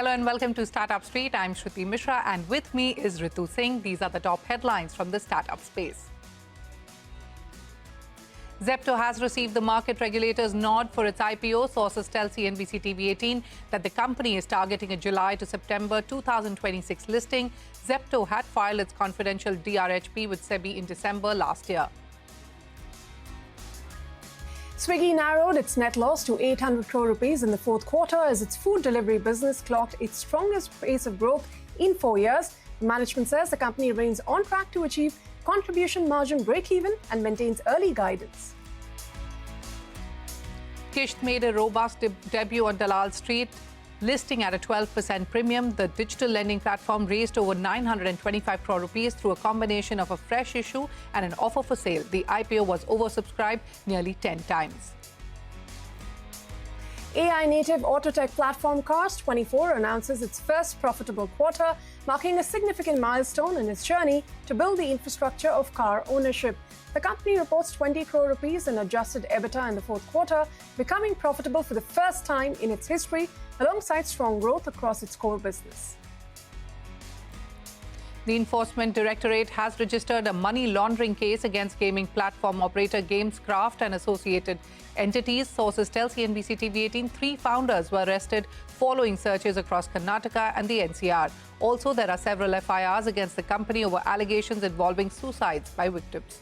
Hello and welcome to Startup Street. I'm Shruti Mishra and with me is Ritu Singh. These are the top headlines from the startup space. Zepto has received the market regulator's nod for its IPO. Sources tell CNBC-TV18 that the company is targeting a July to September 2026 listing. Zepto had filed its confidential DRHP with SEBI in December last year. Swiggy narrowed its net loss to 800 crore rupees in the fourth quarter as its food delivery business clocked its strongest pace of growth in 4 years. The management says the company remains on track to achieve contribution margin break-even and maintains early guidance. Kisht made a robust debut on Dalal Street, listing at a 12% premium. The digital lending platform raised over 925 crore rupees through a combination of a fresh issue and an offer for sale. The IPO was oversubscribed nearly 10 times. AI-native auto tech platform Cars24 announces its first profitable quarter, marking a significant milestone in its journey to build the infrastructure of car ownership. The company reports 20 crore rupees in adjusted EBITDA in the fourth quarter, becoming profitable for the first time in its history, alongside strong growth across its core business. The Enforcement Directorate has registered a money laundering case against gaming platform operator Gamescraft and associated entities. Sources tell CNBC-TV18 3 founders were arrested following searches across Karnataka and the NCR. Also, there are several FIRs against the company over allegations involving suicides by victims.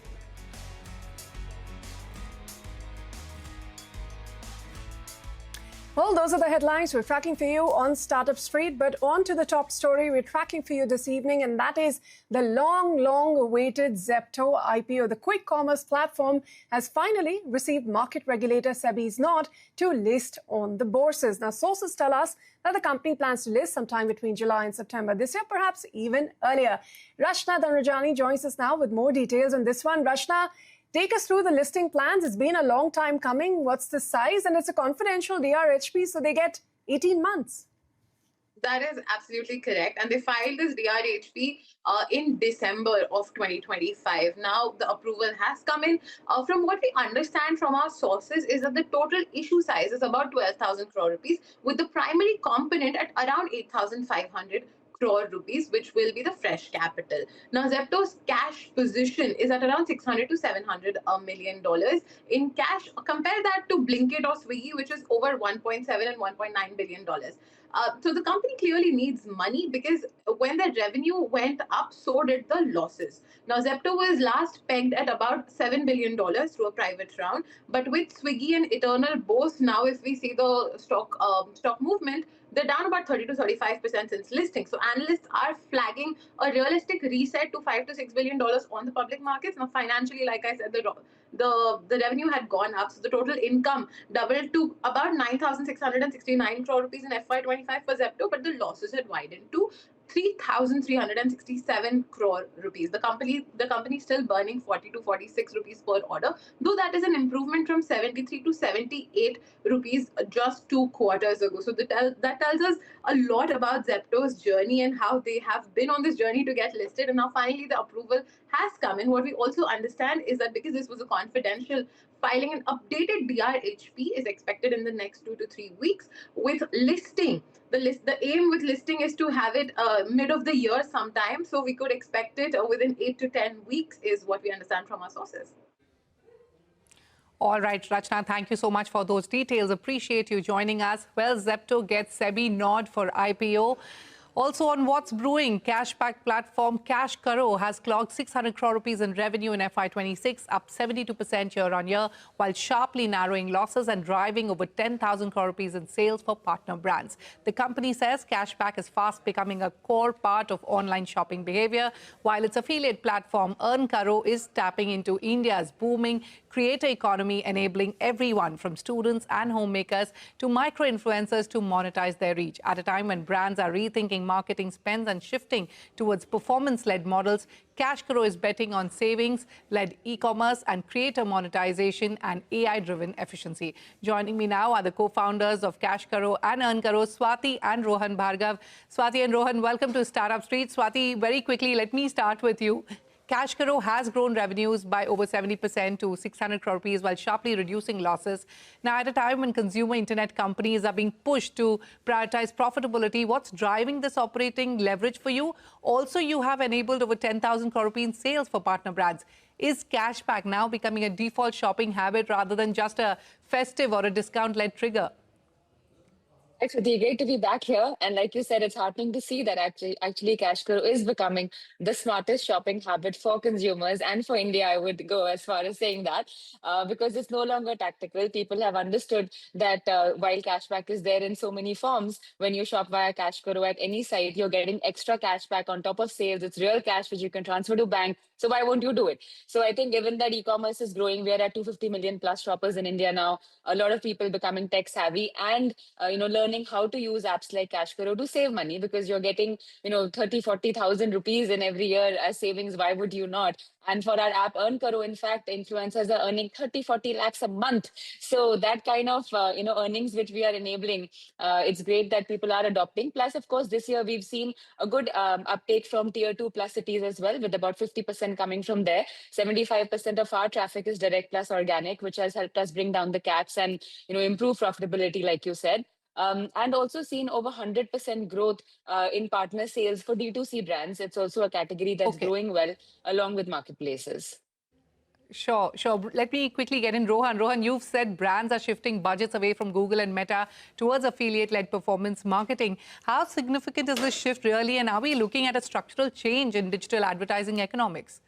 Well, those are the headlines we're tracking for you on Startup Street. But on to the top story we're tracking for you this evening, and that is the long-awaited Zepto IPO. The quick commerce platform has finally received market regulator SEBI's nod to list on the bourses. Now, sources tell us that the company plans to list sometime between July and September this year, perhaps even earlier. Rachna Dhanrajani joins us now with more details on this one. Rachna, take us through the listing plans. It's been a long time coming. What's the size? And it's a confidential DRHP, so they get 18 months. That is absolutely correct. And they filed this DRHP in December of 2025. Now, the approval has come in. From what we understand from our sources is that the total issue size is about 12,000 crore rupees, with the primary component at around 8,500 crore rupees, which will be the fresh capital. Now, Zepto's cash position is at around $600 to $700 million in cash. Compare that to Blinkit or Swiggy, which is over $1.7 and $1.9 billion. So the company clearly needs money because when the revenue went up, so did the losses. Now, Zepto was last pegged at about $7 billion through a private round. But with Swiggy and Eternal both, now if we see the stock movement, they're down about 30 to 35% since listing. So analysts are flagging a realistic reset to $5 to $6 billion on the public markets. Now, financially, like I said, the revenue had gone up, so the total income doubled to about 9,669 crore rupees in FY25 for Zepto, but the losses had widened to 3,367 crore rupees. The company is still burning 40 to 46 rupees per order, though that is an improvement from 73 to 78 rupees just 2 quarters ago. So that tells us a lot about Zepto's journey and how they have been on this journey to get listed. And now finally the approval has come in. What we also understand is that because this was a confidential filing, an updated DRHP is expected in the next 2 to 3 weeks. With listing, the aim with listing is to have it mid of the year sometime. So we could expect it within 8 to 10 weeks is what we understand from our sources. All right, Rachna, thank you so much for those details. Appreciate you joining us. Well, Zepto gets SEBI nod for IPO. Also on what's brewing, cash-backed platform CASHKARO has clocked 600 crore rupees in revenue in FY26, up 72% year-on-year, while sharply narrowing losses and driving over 10,000 crore rupees in sales for partner brands. The company says cashback is fast becoming a core part of online shopping behavior, while its affiliate platform CASHKARO is tapping into India's booming creator economy, enabling everyone from students and homemakers to micro-influencers to monetize their reach. At a time when brands are rethinking marketing spends and shifting towards performance-led models, CASHKARO is betting on savings-led e-commerce and creator monetization and AI-driven efficiency. Joining me now are the co-founders of CASHKARO and CASHKARO, Swati and Rohan Bhargav. Swati and Rohan, welcome to Startup Street. Swati, very quickly, let me start with you. CASHKARO has grown revenues by over 70% to 600 crore rupees while sharply reducing losses. Now, at a time when consumer internet companies are being pushed to prioritize profitability, what's driving this operating leverage for you? Also, you have enabled over 10,000 crore rupees in sales for partner brands. Is cashback now becoming a default shopping habit rather than just a festive or a discount-led trigger? It's great to be back here. And like you said, it's heartening to see that actually CashKaro is becoming the smartest shopping habit for consumers and for India. I would go as far as saying that because it's no longer tactical. People have understood that while cashback is there in so many forms, when you shop via CashKaro at any site, you're getting extra cashback on top of sales. It's real cash which you can transfer to bank. So why won't you do it? So I think given that e-commerce is growing, we are at 250 million plus shoppers in India now. A lot of people becoming tech savvy and learning how to use apps like CashKaro to save money because you're getting 30,000-40,000 rupees in every year as savings. Why would you not? And for our app EarnKaro, in fact, influencers are earning 30-40 lakhs a month. So that kind of earnings which we are enabling, it's great that people are adopting. Plus, of course, this year we've seen a good uptake from tier 2 plus cities as well, with about 50% coming from there. 75% of our traffic is direct plus organic, which has helped us bring down the CACs and improve profitability, like you said. And also seen over 100% growth in partner sales for D2C brands. It's also a category that's growing well along with marketplaces. Sure. Let me quickly get in Rohan. Rohan, you've said brands are shifting budgets away from Google and Meta towards affiliate-led performance marketing. How significant is this shift really, and are we looking at a structural change in digital advertising economics?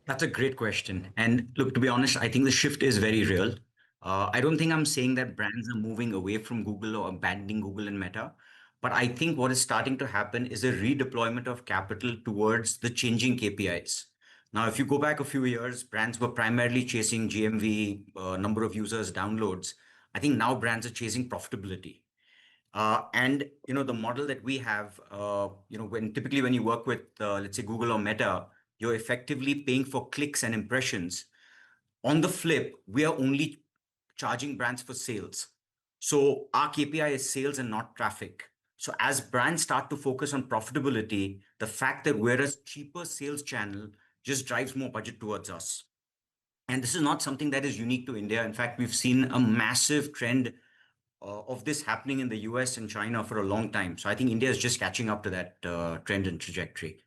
That's a great question. And look, to be honest, I think the shift is very real. I don't think I'm saying that brands are moving away from Google or abandoning Google and Meta. But I think what is starting to happen is a redeployment of capital towards the changing KPIs. Now, if you go back a few years, brands were primarily chasing GMV, number of users, downloads. I think now brands are chasing profitability. And the model that we have, typically when you work with, let's say, Google or Meta, you're effectively paying for clicks and impressions. On the flip, we are only charging brands for sales. So our KPI is sales and not traffic. So as brands start to focus on profitability, the fact that we're a cheaper sales channel just drives more budget towards us. And this is not something that is unique to India. In fact, we've seen a massive trend of this happening in the US and China for a long time. So I think India is just catching up to that trend and trajectory.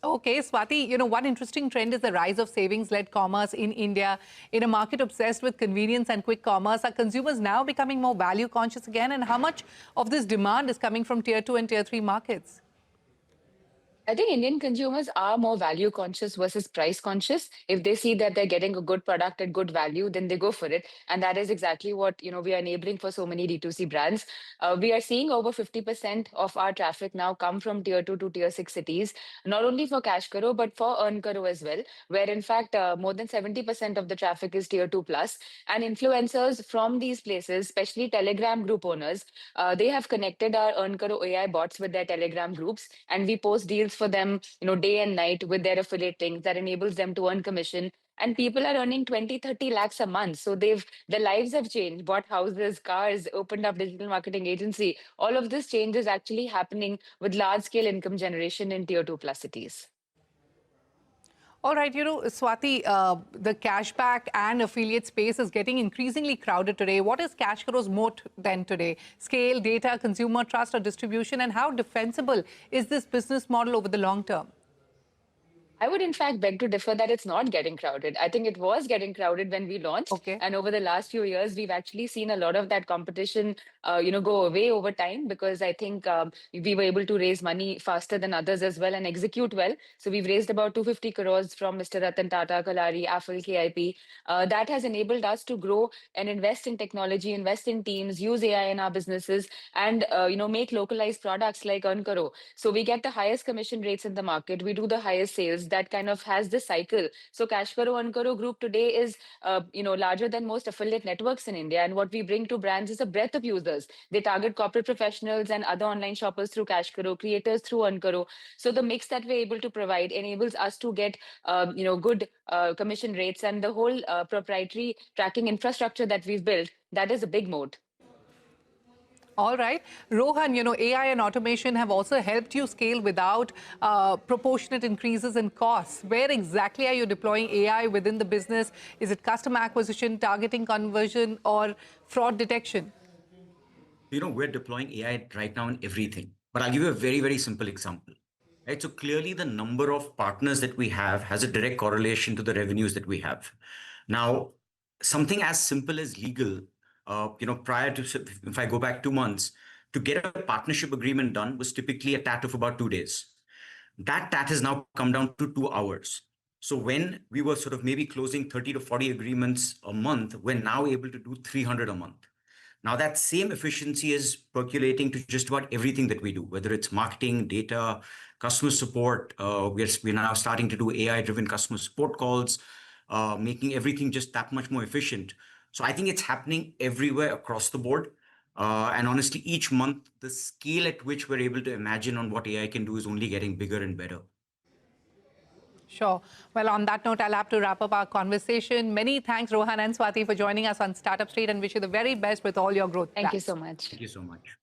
Okay, Swati, one interesting trend is the rise of savings-led commerce in India. In a market obsessed with convenience and quick commerce, are consumers now becoming more value conscious again? And how much of this demand is coming from tier 2 and tier 3 markets? I think Indian consumers are more value conscious versus price conscious. If they see that they're getting a good product at good value, then they go for it. And that is exactly what we are enabling for so many D2C brands. We are seeing over 50% of our traffic now come from tier 2 to tier 6 cities, not only for CashKaro, but for EarnKaro as well, where in fact more than 70% of the traffic is tier 2 plus. And influencers from these places, especially Telegram group owners, they have connected our EarnKaro AI bots with their Telegram groups, and we post deals for them, day and night with their affiliate links that enables them to earn commission. And people are earning 20-30 lakhs a month. So their lives have changed, bought houses, cars, opened up digital marketing agency. All of this change is actually happening with large scale income generation in tier 2 plus cities. All right, Swati, the cashback and affiliate space is getting increasingly crowded today. What is CashKaro's moat then today? Scale, data, consumer trust or distribution? And how defensible is this business model over the long term? I would, in fact, beg to differ that it's not getting crowded. I think it was getting crowded when we launched. And over the last few years, we've actually seen a lot of that competition, go away over time because I think we were able to raise money faster than others as well and execute well. So we've raised about 250 crores from Mr. Ratan Tata, Kalari, Affle, KIP. That has enabled us to grow and invest in technology, invest in teams, use AI in our businesses, and make localized products like EarnKaro. So we get the highest commission rates in the market. We do the highest sales. That kind of has this cycle. So CashKaro EarnKaro group today is larger than most affiliate networks in India. And what we bring to brands is a breadth of users. They target corporate professionals and other online shoppers through CashKaro, creators through EarnKaro. So the mix that we're able to provide enables us to get good commission rates, and the whole proprietary tracking infrastructure that we've built, that is a big moat. All right. Rohan, AI and automation have also helped you scale without proportionate increases in costs. Where exactly are you deploying AI within the business? Is it customer acquisition, targeting conversion, or fraud detection? We're deploying AI right now in everything. But I'll give you a very, very simple example. Right? So clearly the number of partners that we have has a direct correlation to the revenues that we have. Now, something as simple as legal, prior to, if I go back 2 months, to get a partnership agreement done was typically a tat of about 2 days. That has now come down to 2 hours. So when we were sort of maybe closing 30 to 40 agreements a month, we're now able to do 300 a month. Now that same efficiency is percolating to just about everything that we do, whether it's marketing, data, customer support. We're now starting to do AI-driven customer support calls, making everything just that much more efficient. So I think it's happening everywhere across the board. And honestly, each month, the scale at which we're able to imagine on what AI can do is only getting bigger and better. Sure. Well, on that note, I'll have to wrap up our conversation. Many thanks, Rohan and Swati, for joining us on Startup Street, and wish you the very best with all your growth plans. Thank you so much. Thank you so much.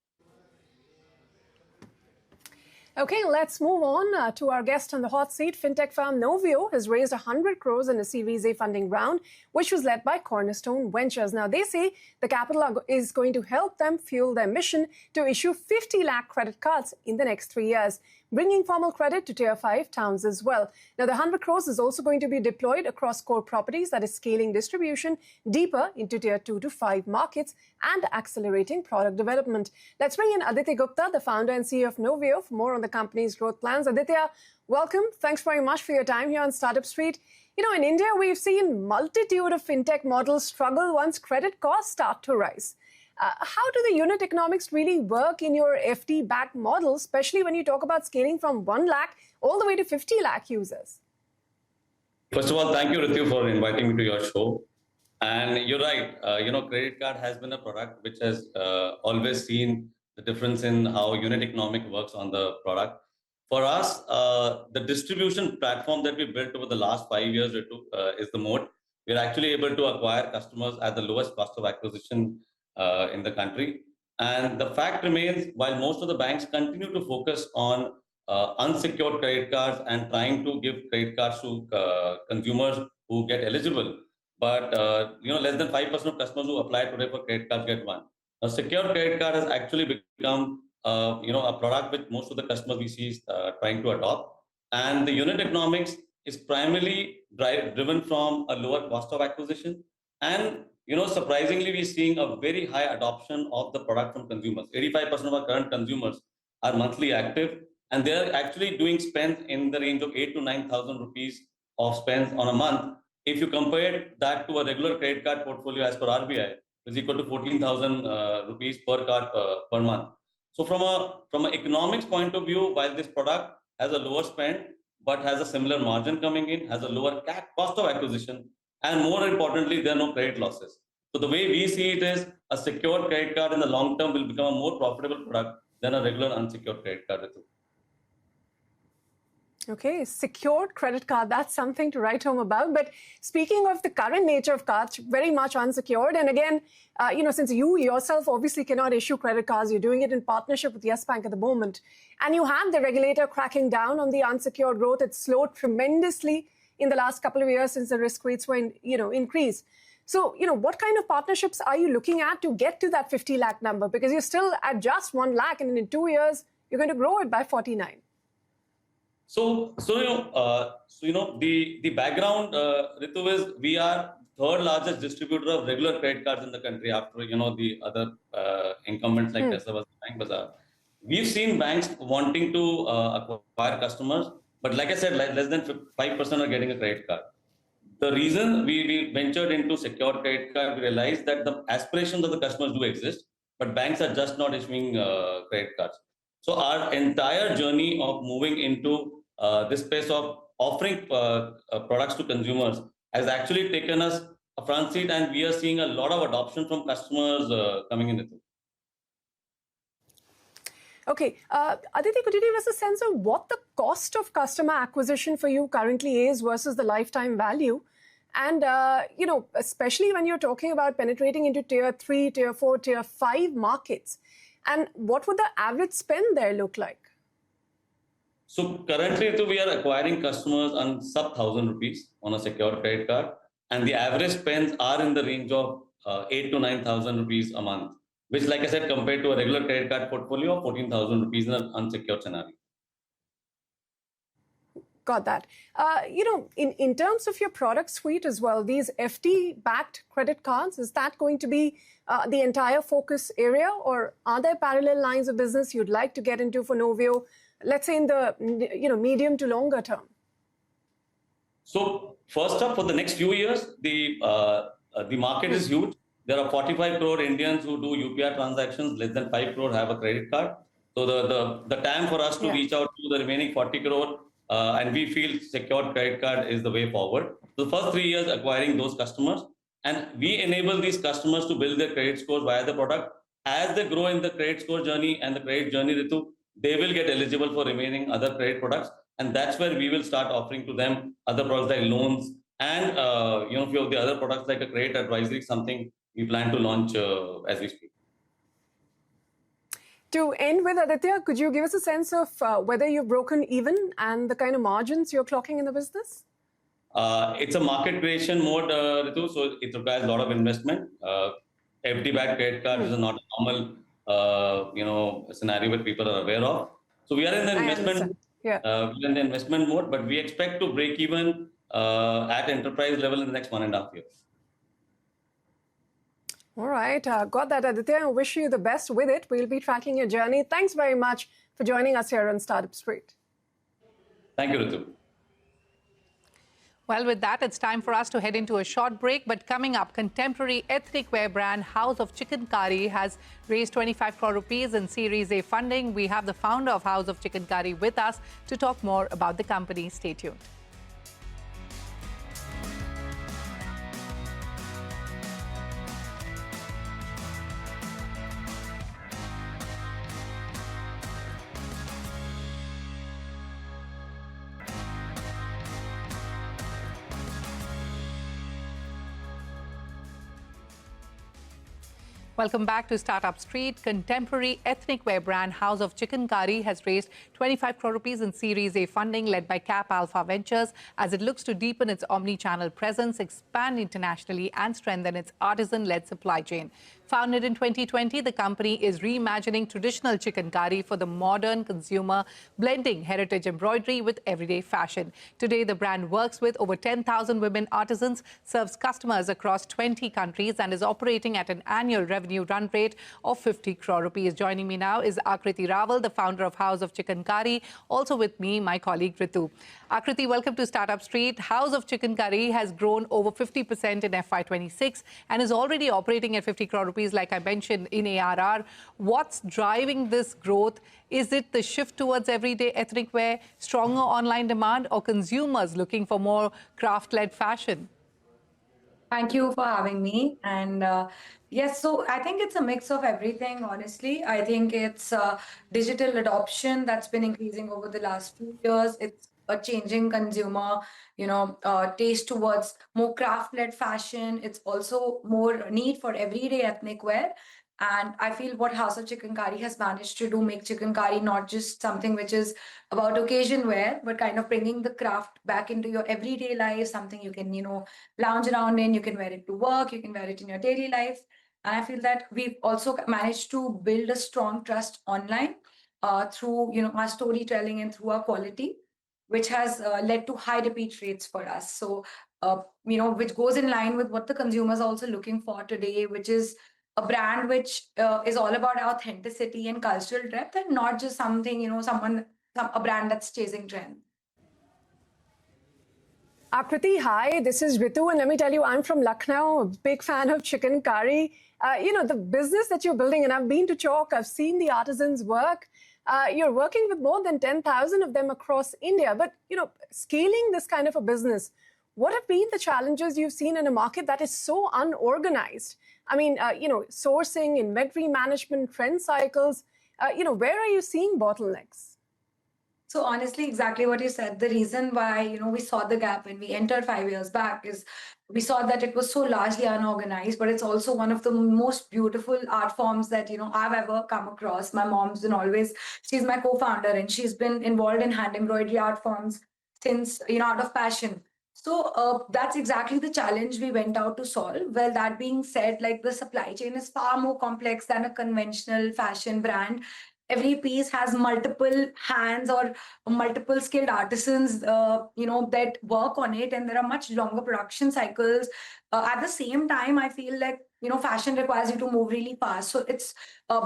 Okay, let's move on to our guest on the hot seat. Fintech firm Novio has raised 100 crores in a Series A funding round, which was led by Cornerstone Ventures. Now, they say the capital is going to help them fuel their mission to issue 50 lakh credit cards in the next 3 years, bringing formal credit to Tier 5 towns as well. Now, the 100 crores is also going to be deployed across core properties, that is scaling distribution deeper into Tier 2 to 5 markets and accelerating product development. Let's bring in Aditya Gupta, the founder and CEO of Novio, for more on the company's growth plans. Aditya, welcome. Thanks very much for your time here on Startup Street. In India, we've seen multitude of fintech models struggle once credit costs start to rise. How do the unit economics really work in your FD-backed model, especially when you talk about scaling from 1 lakh all the way to 50 lakh users? First of all, thank you, Ritu, for inviting me to your show. And you're right, credit card has been a product which has always seen the difference in how unit economic works on the product. For us, the distribution platform that we built over the last 5 years, Ritu, is the moat. We're actually able to acquire customers at the lowest cost of acquisition in the country. And the fact remains, while most of the banks continue to focus on unsecured credit cards and trying to give credit cards to consumers who get eligible, but less than 5% of customers who apply today for credit cards get one. A secured credit card has actually become a product which most of the customers we see is trying to adopt. And the unit economics is primarily driven from a lower cost of acquisition. And surprisingly, we're seeing a very high adoption of the product from consumers. 85% of our current consumers are monthly active, and they're actually doing spends in the range of 8,000 to 9,000 rupees of spends on a month. If you compare that to a regular credit card portfolio as per RBI, is equal to 14,000 rupees per card per month. So from an economics point of view, while this product has a lower spend, but has a similar margin coming in, has a lower cost of acquisition, and more importantly, there are no credit losses. So the way we see it is a secured credit card in the long term will become a more profitable product than a regular unsecured credit card. Okay, secured credit card, that's something to write home about. But speaking of the current nature of cards, very much unsecured. And again, since you yourself obviously cannot issue credit cards, you're doing it in partnership with Yes Bank at the moment. And you have the regulator cracking down on the unsecured growth. It's slowed tremendously in the last couple of years since the risk weights were, increased. So, what kind of partnerships are you looking at to get to that 50 lakh number? Because you're still at just 1 lakh, and in 2 years, you're going to grow it by 49. So the background, Ritu, is we are third largest distributor of regular credit cards in the country after the other incumbents like Tesla, Bank Bazaar. We've seen banks wanting to acquire customers, but like I said, less than 5% are getting a credit card. The reason we ventured into secured credit card, we realized that the aspirations of the customers do exist, but banks are just not issuing credit cards. So our entire journey of moving into this space of offering products to consumers has actually taken us a front seat, and we are seeing a lot of adoption from customers coming in. Okay, Aditya, could you give us a sense of what the cost of customer acquisition for you currently is versus the lifetime value? And, especially when you're talking about penetrating into Tier 3, Tier 4, Tier 5 markets, And what would the average spend there look like? So currently, we are acquiring customers on sub 1,000 rupees on a secured credit card, and the average spends are in the range of 8 to 9,000 rupees a month, which, like I said, compared to a regular credit card portfolio of 14,000 rupees in an unsecured scenario. Got that. In terms of your product suite as well, these FD-backed credit cards, is that going to be the entire focus area, or are there parallel lines of business you'd like to get into for Novio, let's say in the medium to longer term? So first up, for the next few years, the market is huge. There are 45 crore Indians who do UPI transactions. Less than 5 crore have a credit card. So the time for us to reach out to the remaining 40 crore, and we feel secured credit card is the way forward. So the first 3 years acquiring those customers, and we enable these customers to build their credit scores via the product. As they grow in the credit score journey and the credit journey, Ritu, they will get eligible for remaining other credit products. And that's where we will start offering to them other products like loans and few of the other products like a credit advisory, something we plan to launch as we speak. To end with, Aditya, could you give us a sense of whether you've broken even and the kind of margins you're clocking in the business? It's a market creation mode, Ritu, so it requires a lot of investment. FD-backed credit card is not a normal scenario that people are aware of. So we are in the investment. We are in the investment mode, but we expect to break even at enterprise level in the next 1.5 years. All right, got that, Aditya. I wish you the best with it. We'll be tracking your journey. Thanks very much for joining us here on Startup Street. Thank you, Ritu. Well, with that, it's time for us to head into a short break. But coming up, contemporary ethnic wear brand House of Chikankari has raised 25 crore rupees in Series A funding. We have the founder of House of Chikankari with us to talk more about the company. Stay tuned. Welcome back to Startup Street. Contemporary ethnic wear brand House of Chikankari has raised 25 crore rupees in Series A funding led by Cap Alpha Ventures as it looks to deepen its omni-channel presence, expand internationally and strengthen its artisan-led supply chain. Founded in 2020, the company is reimagining traditional chikankari for the modern consumer, blending heritage embroidery with everyday fashion. Today, the brand works with over 10,000 women artisans, serves customers across 20 countries, and is operating at an annual revenue run rate of 50 crore rupees. Joining me now is Akriti Rawal, the founder of House of Chikankari. Also with me, my colleague Ritu. Akriti, welcome to Startup Street. House of Chikankari has grown over 50% in FY26 and is already operating at 50 crore rupees, like I mentioned, in ARR. What's driving this growth? Is it the shift towards everyday ethnic wear, stronger online demand, or consumers looking for more craft-led fashion? Thank you for having me. And yes, so I think it's a mix of everything, honestly. I think it's digital adoption that's been increasing over the last few years. It's a changing consumer, taste towards more craft-led fashion. It's also more need for everyday ethnic wear. And I feel what House of Chikankari has managed to do, make chikankari not just something which is about occasion wear, but kind of bringing the craft back into your everyday life, something you can, lounge around in, you can wear it to work, you can wear it in your daily life. And I feel that we've also managed to build a strong trust online through, our storytelling and through our quality, which has led to high repeat rates for us. So, which goes in line with what the consumers are also looking for today, which is a brand which is all about authenticity and cultural depth, and not just something, a brand that's chasing trend. Akriti, hi, this is Ritu, and let me tell you, I'm from Lucknow, a big fan of Chikankari. The business that you're building, and I've been to Chowk, I've seen the artisans work. You're working with more than 10,000 of them across India. But, scaling this kind of a business, what have been the challenges you've seen in a market that is so unorganized? I mean, sourcing, inventory management, trend cycles, where are you seeing bottlenecks? So honestly, exactly what you said. The reason why, we saw the gap when we entered 5 years back is we saw that it was so largely unorganized, but it's also one of the most beautiful art forms that, I've ever come across. My mom's been always, she's my co-founder, and she's been involved in hand embroidery art forms since, out of passion. So that's exactly the challenge we went out to solve. Well, that being said, like the supply chain is far more complex than a conventional fashion brand. Every piece has multiple hands or multiple skilled artisans, that work on it, and there are much longer production cycles. At the same time, I feel like, fashion requires you to move really fast. So it's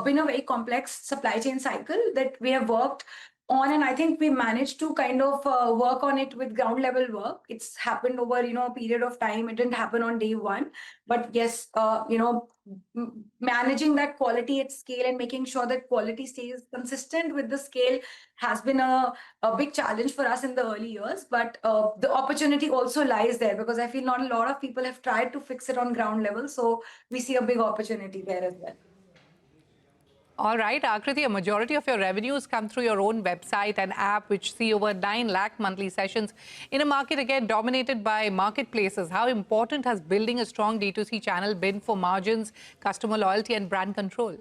been a very complex supply chain cycle that we have worked on, and I think we managed to kind of work on it with ground level work. It's happened over, a period of time. It didn't happen on day one, but yes, managing that quality at scale and making sure that quality stays consistent with the scale has been a big challenge for us in the early years. But the opportunity also lies there, because I feel not a lot of people have tried to fix it on ground level. So we see a big opportunity there as well. All right, Akriti, a majority of your revenues come through your own website and app, which see over 9 lakh monthly sessions in a market, again, dominated by marketplaces. How important has building a strong D2C channel been for margins, customer loyalty, and brand control?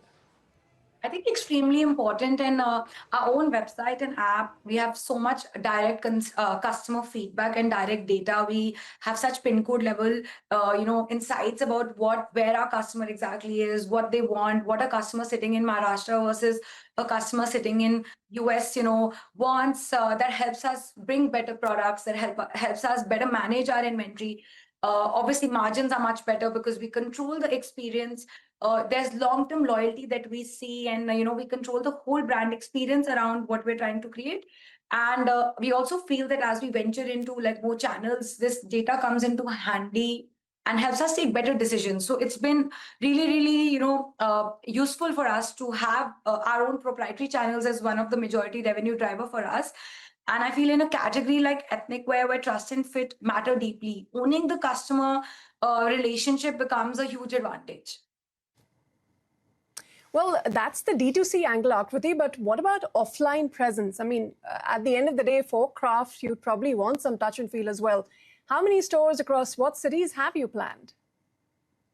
I think extremely important. And our own website and app, we have so much direct customer feedback and direct data. We have such pin code level, insights about where our customer exactly is, what they want, what a customer sitting in Maharashtra versus a customer sitting in US, wants. That helps us bring better products, that helps us better manage our inventory. Obviously, margins are much better because we control the experience. There's long-term loyalty that we see, and we control the whole brand experience around what we're trying to create. And we also feel that as we venture into like more channels, this data comes into handy and helps us take better decisions. So it's been really, really, useful for us to have our own proprietary channels as one of the majority revenue driver for us. And I feel in a category like ethnic wear, where trust and fit matter deeply, owning the customer relationship becomes a huge advantage. Well, that's the D2C angle, Akriti, but what about offline presence? I mean, at the end of the day, for craft, you'd probably want some touch and feel as well. How many stores across what cities have you planned?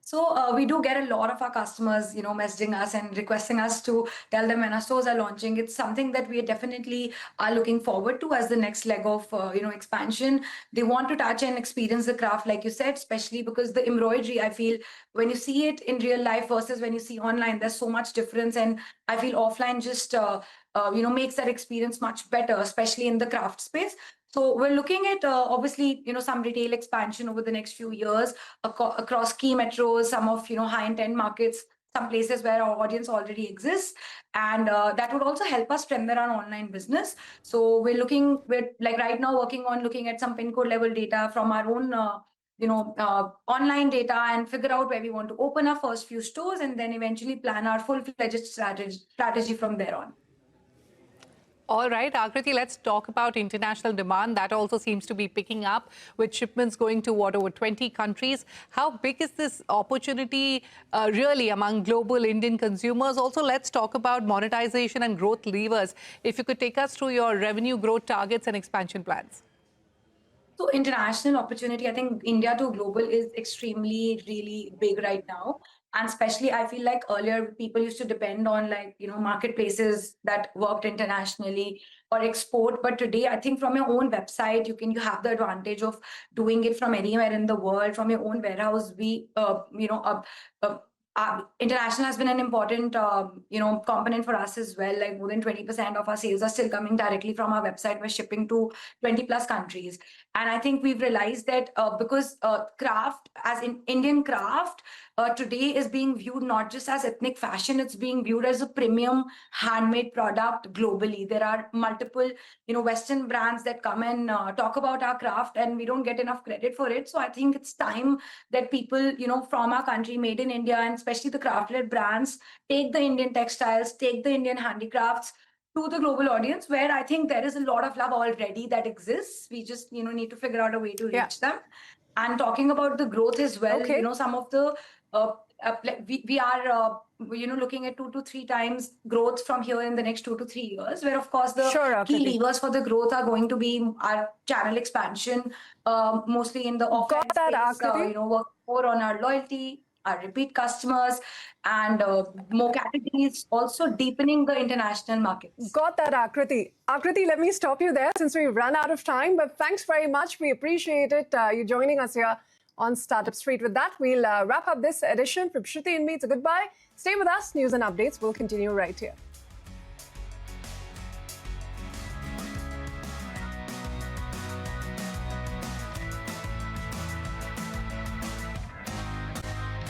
So we do get a lot of our customers, messaging us and requesting us to tell them when our stores are launching. It's something that we definitely are looking forward to as the next leg of, expansion. They want to touch and experience the craft, like you said, especially because the embroidery, I feel when you see it in real life versus when you see online, there's so much difference. And I feel offline just, makes that experience much better, especially in the craft space. So we're looking at obviously, some retail expansion over the next few years across key metros, some of, high intent markets, some places where our audience already exists. And that would also help us strengthen our online business. So we're like right now working on looking at some pin code level data from our own, online data, and figure out where we want to open our first few stores, and then eventually plan our full-fledged strategy from there on. All right, Akriti, let's talk about international demand. That also seems to be picking up with shipments going to over 20 countries. How big is this opportunity really among global Indian consumers? Also, let's talk about monetization and growth levers. If you could take us through your revenue growth targets and expansion plans. So international opportunity, I think India to global is extremely, really big right now. And especially, I feel like earlier people used to depend on marketplaces that worked internationally or export. But today, I think from your own website, you have the advantage of doing it from anywhere in the world, from your own warehouse. International has been an important, component for us as well. Like more than 20% of our sales are still coming directly from our website. We're shipping to 20 plus countries. And I think we've realized that because craft, as in Indian craft, today is being viewed not just as ethnic fashion, it's being viewed as a premium handmade product globally. There are multiple, Western brands that come and talk about our craft, and we don't get enough credit for it. So I think it's time that people, from our country, made in India, and especially the craft-led brands, take the Indian textiles, take the Indian handicrafts to the global audience, where I think there is a lot of love already that exists. We just, need to figure out a way to reach them. And talking about the growth as well, Okay. Some of the we are looking at 2 to 3 times growth from here in the next 2 to 3 years, where of course the Sure, key Akriti. levers for the growth are going to be our channel expansion, mostly in the offline that, space, Akriti. work more on our loyalty, our repeat customers, and more categories, also deepening the international markets. Got that, Akriti. Akriti, let me stop you there since we've run out of time, but thanks very much. We appreciate it, you joining us here on Startup Street. With that, we'll wrap up this edition. From Shruti and me, it's a goodbye. Stay with us. News and updates will continue right here.